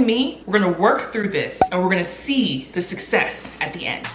and me, we're gonna work through this and we're gonna see the success at the end.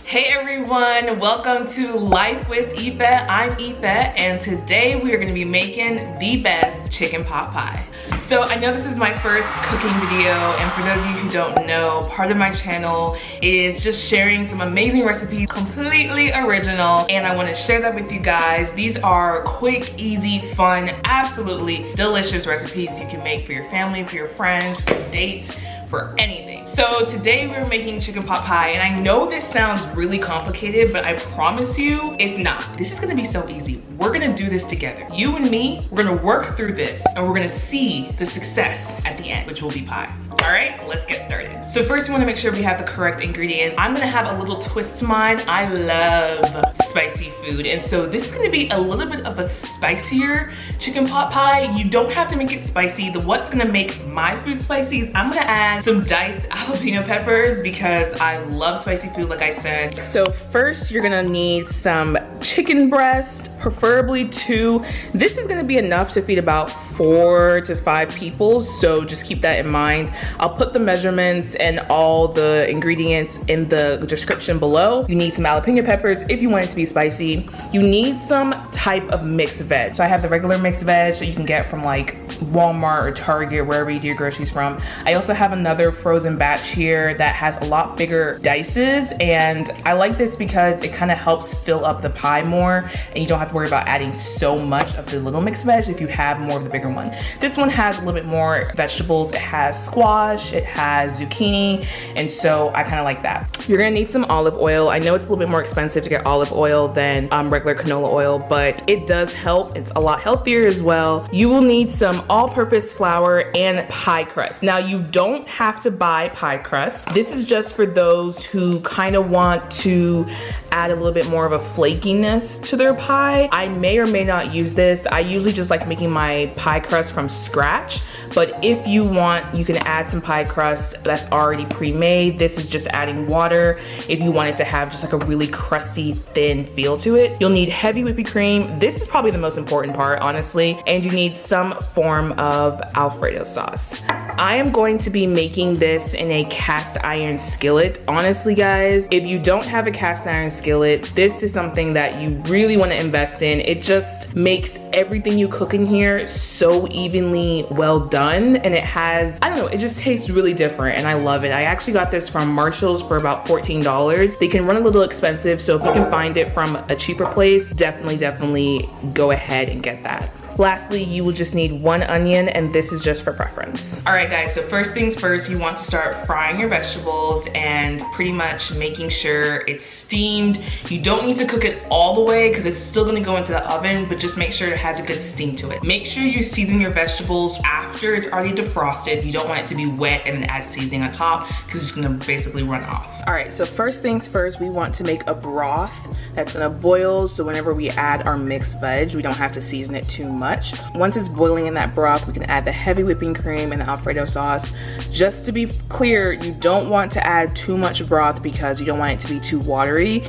Hey everyone, welcome to Life with Aoife. I'm Aoife, and today we are going to be making the best chicken pot pie. So I know this is my first cooking video, and for those of you who don't know, part of my channel is just sharing some amazing recipes, completely original, and I want to share that with you guys. These are quick, easy, fun, absolutely delicious recipes you can make for your family, for your friends, for dates, for anything. So today we're making chicken pot pie, and I know this sounds really complicated, but I promise you it's not. This is gonna be so easy. We're gonna do this together. You and me, we're gonna work through this and we're gonna see the success at the end, which will be pie. All right, let's get started. So first we wanna make sure we have the correct ingredients. I'm gonna have a little twist to mine. I love spicy food, and so this is gonna be a little bit of a spicier chicken pot pie. You don't have to make it spicy. What's gonna make my food spicy is I'm gonna add some diced jalapeno peppers because I love spicy food, like I said. So first you're gonna need some chicken breast, preferably 2. This is gonna be enough to feed about 4 to 5 people, so just keep that in mind. I'll put the measurements and all the ingredients in the description below. You need some jalapeno peppers if you want it to be spicy. You need some type of mixed veg. So I have the regular mixed veg that you can get from like Walmart or Target, wherever you do your groceries from. I also have another frozen batch here that has a lot bigger dices, and I like this because it kind of helps fill up the pie more, and you don't have to worry about adding so much of the little mixed veg if you have more of the bigger one. This one has a little bit more vegetables. It has squash, it has zucchini, and so I kind of like that. You're gonna need some olive oil. I know it's a little bit more expensive to get olive oil than regular canola oil, but it does help. It's a lot healthier as well. You will need some all-purpose flour and pie crust. Now you don't have to buy pie crust. This is just for those who kind of want to add a little bit more of a flakiness to their pie. I may or may not use this. I usually just like making my pie crust from scratch, but if you want, you can add some pie crust that's already pre-made. This is just adding water if you want it to have just like a really crusty, thin feel to it. You'll need heavy whipping cream. This is probably the most important part, honestly, and you need some form of Alfredo sauce. I am going to be making this in a cast iron skillet. Honestly, guys, if you don't have a cast iron skillet, this is something that you really want to invest in. It just makes everything you cook in here so evenly well done, and it has, I don't know, it just tastes really different, and I love it. I actually got this from Marshall's for about $14. They can run a little expensive, so if you can find it from a cheaper place, definitely go ahead and get that. Lastly, you will just need 1 onion, and this is just for preference. All right, guys, so first things first, you want to start frying your vegetables and pretty much making sure it's steamed. You don't need to cook it all the way because it's still gonna go into the oven, but just make sure it has a good steam to it. Make sure you season your vegetables after it's already defrosted. You don't want it to be wet and then add seasoning on top because it's gonna basically run off. All right, so first things first, we want to make a broth that's gonna boil, so whenever we add our mixed veg, we don't have to season it too much. Once it's boiling in that broth, we can add the heavy whipping cream and the Alfredo sauce. Just to be clear, you don't want to add too much broth because you don't want it to be too watery.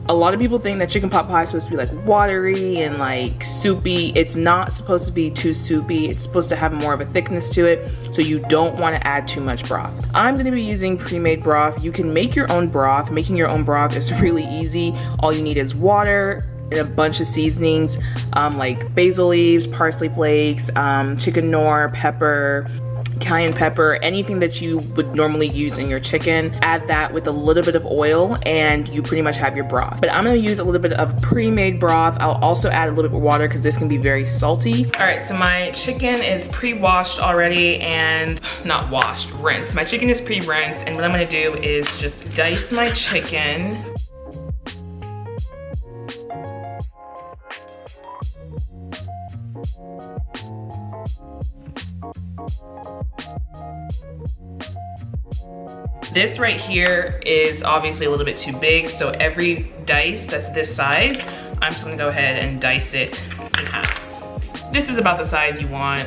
A lot of people think that chicken pot pie is supposed to be like watery and like soupy. It's not supposed to be too soupy. It's supposed to have more of a thickness to it, so you don't want to add too much broth. I'm going to be using pre-made broth. You can make your own broth. Making your own broth is really easy. All you need is water and a bunch of seasonings like basil leaves, parsley flakes, chicken nor, pepper, cayenne pepper, anything that you would normally use in your chicken. Add that with a little bit of oil and you pretty much have your broth. But I'm gonna use a little bit of pre-made broth. I'll also add a little bit of water because this can be very salty. All right, so my chicken is pre-washed already, and not washed, rinsed. My chicken is pre-rinsed, and what I'm gonna do is just dice my chicken. This right here is obviously a little bit too big, so every dice that's this size, I'm just gonna go ahead and dice it in half. This is about the size you want.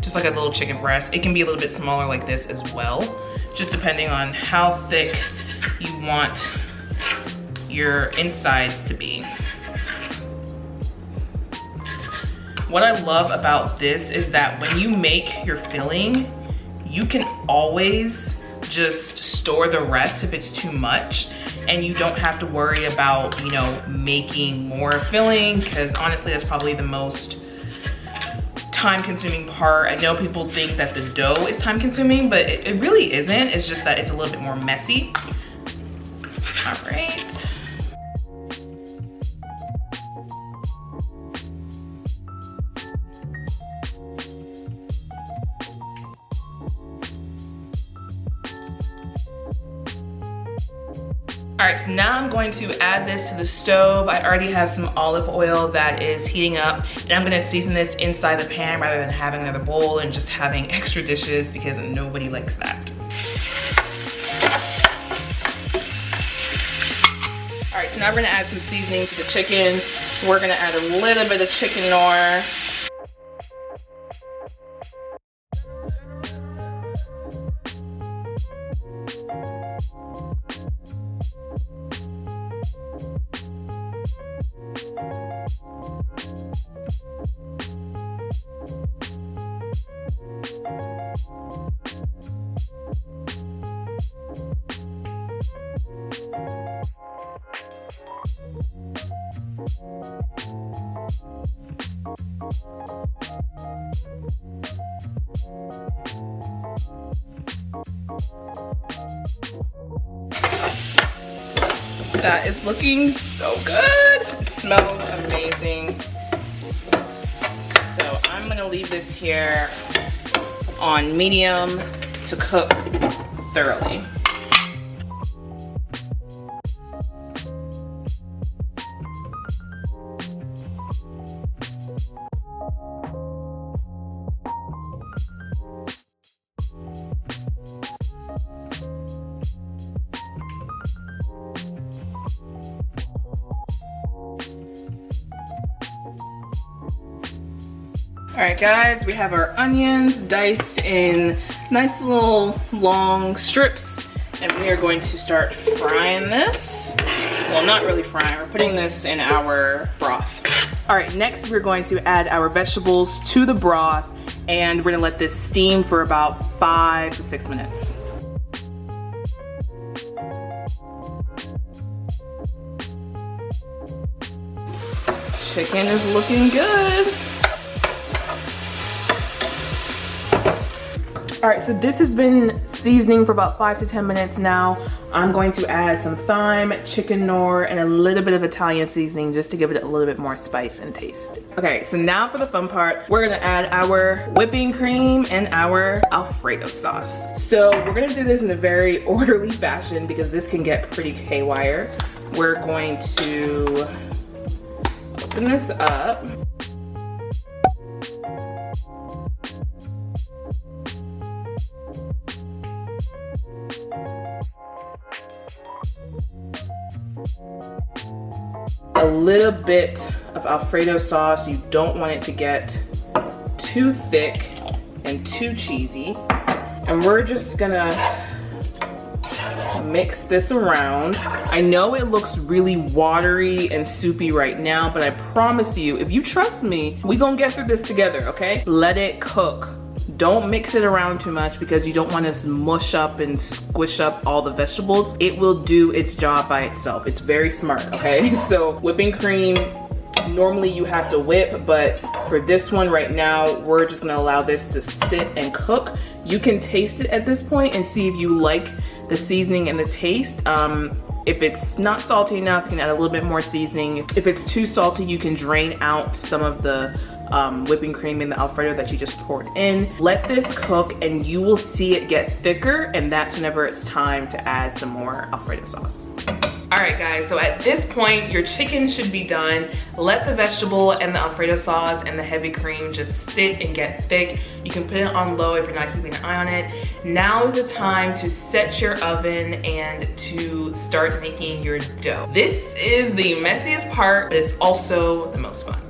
just like a little chicken breast. It can be a little bit smaller like this as well, just depending on how thick you want your insides to be. What I love about this is that when you make your filling, you can always just store the rest if it's too much, and you don't have to worry about, you know, making more filling, because honestly, that's probably the most time-consuming part. I know people think that the dough is time-consuming, but it really isn't. It's just that it's a little bit more messy. All right. All right, so now I'm going to add this to the stove. I already have some olive oil that is heating up, and I'm gonna season this inside the pan rather than having another bowl and just having extra dishes, because nobody likes that. All right, so now we're gonna add some seasoning to the chicken. We're gonna add a little bit of chicken noir. That is looking so good. It smells amazing. So I'm gonna leave this here on medium to cook thoroughly. All right, guys, we have our onions diced in nice little long strips, and we are going to start frying this. Well, not really frying, we're putting this in our broth. All right, next we're going to add our vegetables to the broth, and we're gonna let this steam for about 5 to 6 minutes. Chicken is looking good. All right, so this has been seasoning for about 5 to 10 minutes now. I'm going to add some thyme, chicken noir, and a little bit of Italian seasoning just to give it a little bit more spice and taste. Okay, so now for the fun part, we're gonna add our whipping cream and our Alfredo sauce. So we're gonna do this in a very orderly fashion because this can get pretty haywire. We're going to open this up. A little bit of Alfredo sauce. You don't want it to get too thick and too cheesy. And we're just gonna mix this around. I know it looks really watery and soupy right now, but I promise you, if you trust me, we gonna get through this together, okay? Let it cook. Don't mix it around too much because you don't want to smush up and squish up all the vegetables. It will do its job by itself. It's very smart, okay? So whipping cream, normally you have to whip, but for this one right now, we're just gonna allow this to sit and cook. You can taste it at this point and see if you like the seasoning and the taste. If it's not salty enough, you can add a little bit more seasoning. If it's too salty, you can drain out some of the whipping cream and the Alfredo that you just poured in. Let this cook and you will see it get thicker, and that's whenever it's time to add some more Alfredo sauce. All right, guys, so at this point, your chicken should be done. Let the vegetable and the Alfredo sauce and the heavy cream just sit and get thick. You can put it on low if you're not keeping an eye on it. Now is the time to set your oven and to start making your dough. This is the messiest part, but it's also the most fun.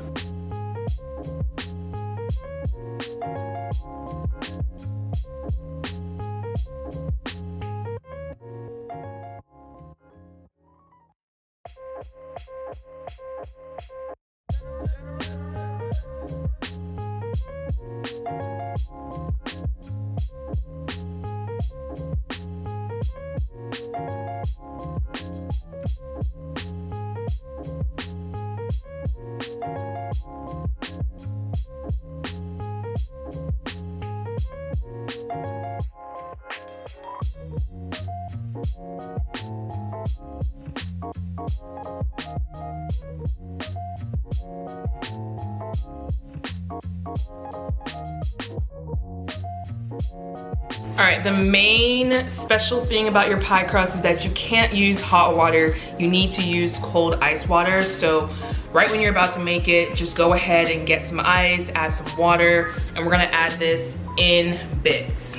All right, the main special thing about your pie crust is that you can't use hot water. You need to use cold ice water. So right when you're about to make it, just go ahead and get some ice, add some water, and we're gonna add this in bits.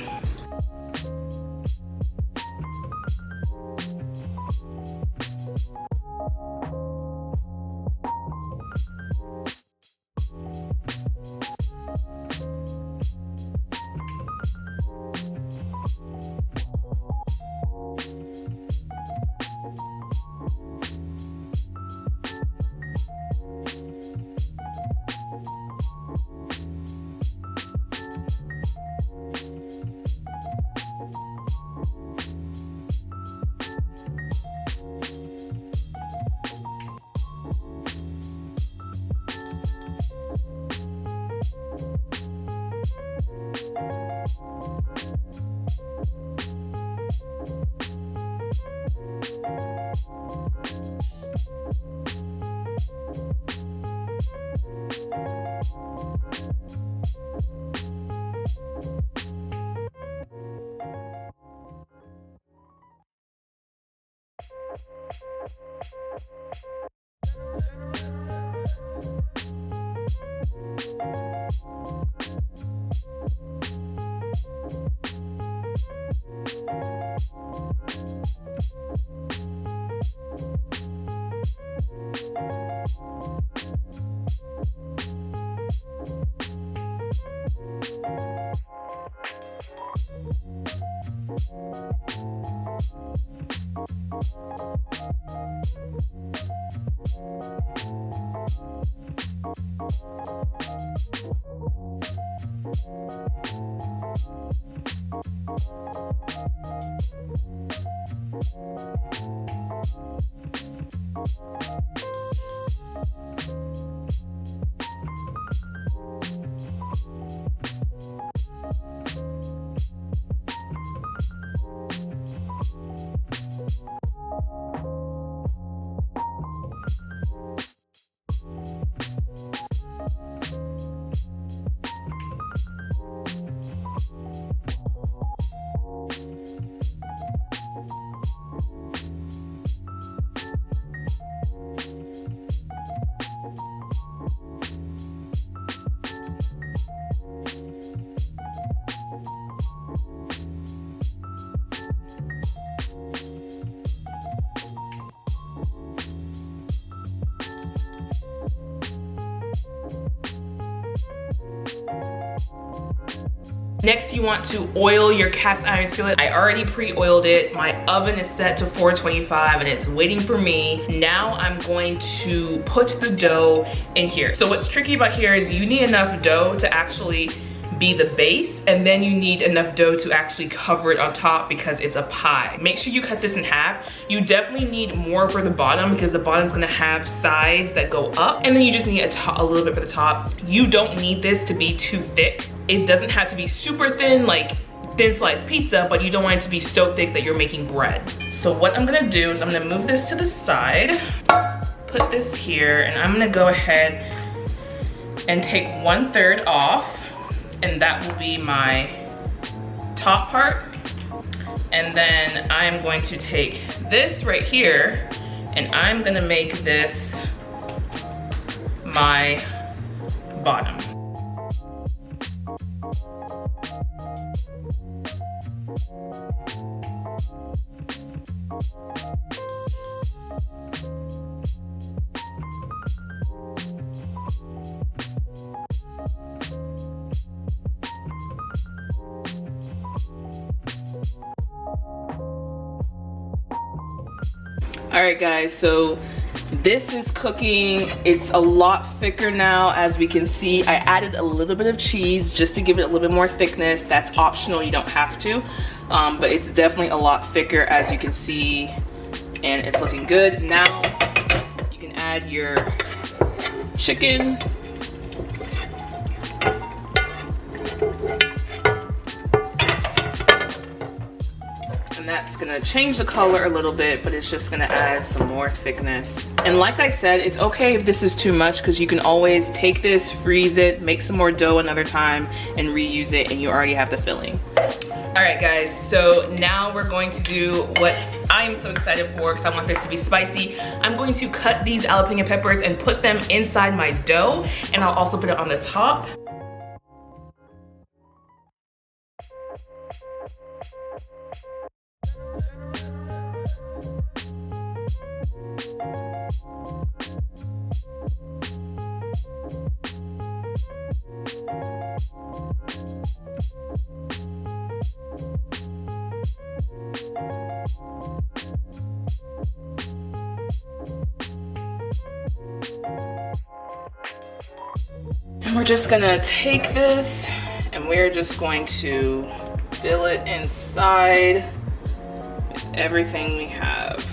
Next, you want to oil your cast iron skillet. I already pre-oiled it. My oven is set to 425 and it's waiting for me. Now I'm going to put the dough in here. So what's tricky about here is you need enough dough to actually be the base, and then you need enough dough to actually cover it on top because it's a pie. Make sure you cut this in half. You definitely need more for the bottom because the bottom's gonna have sides that go up, and then you just need a little bit for the top. You don't need this to be too thick. It doesn't have to be super thin, like thin sliced pizza, but you don't want it to be so thick that you're making bread. So what I'm gonna do is I'm gonna move this to the side, put this here, and I'm gonna go ahead and take 1/3 off, and that will be my top part. And then I'm going to take this right here and I'm gonna make this my bottom. All right guys, so this is cooking. It's a lot thicker now, as we can see. I added a little bit of cheese just to give it a little bit more thickness. That's optional, you don't have to, but it's definitely a lot thicker, as you can see, and it's looking good. Now you can add your chicken. And that's gonna change the color a little bit, but it's just gonna add some more thickness. And like I said, it's okay if this is too much because you can always take this, freeze it, make some more dough another time, and reuse it, and you already have the filling. All right, guys, so now we're going to do what I am so excited for because I want this to be spicy. I'm going to cut these jalapeno peppers and put them inside my dough, and I'll also put it on the top. And we're just gonna take this and we're just going to fill it inside with everything we have.